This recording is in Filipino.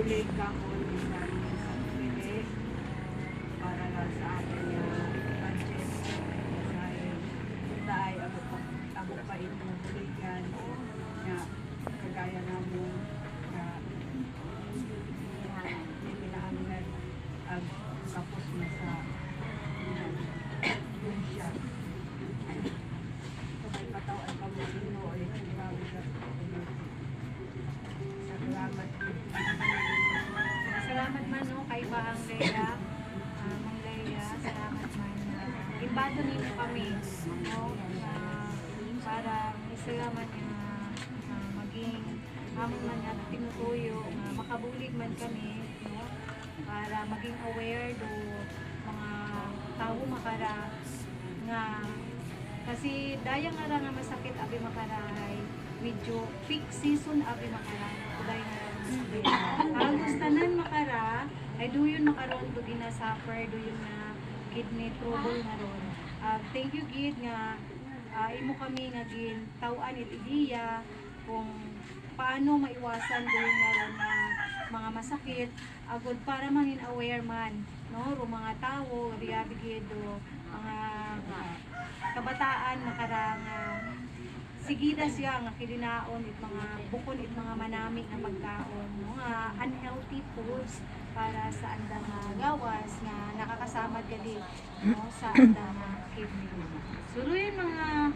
bulig ka ko sa pili para lang sa atin yung budget dahil tayo ang pait ng buligan na kagaya namin na pinaangan ang tapos na sa siya. May katawan ka mo sino ay kumawag sa salamat. Salamat man no kay Baang Leia. Mang Leia, salamat man. Imbado ninyo kami no para salamat nga maging amon man nga tinutuyo nga makabulig man kami no para maging aware do mga tao makara nga kasi dayang nga nga masakit abi makarahay medyo peak season abi makara kuday na halos tanan makara ay duyon makaroon do ginasuffer duyon na kidney trouble na ron. Thank you gid nga imo kami nga gin taw-an ideya kung paano maiwasan duyon na ron na mga masakit agud para mangin aware man no ro mga tawo riyabi gid do mga kabataan makarang sigida siya nga kilinaon it mga bukod it mga manamig na magkaon no nga unhealthy foods para sa andang gawas nga nakakasama gali no sa andang kidney. Suruyin mga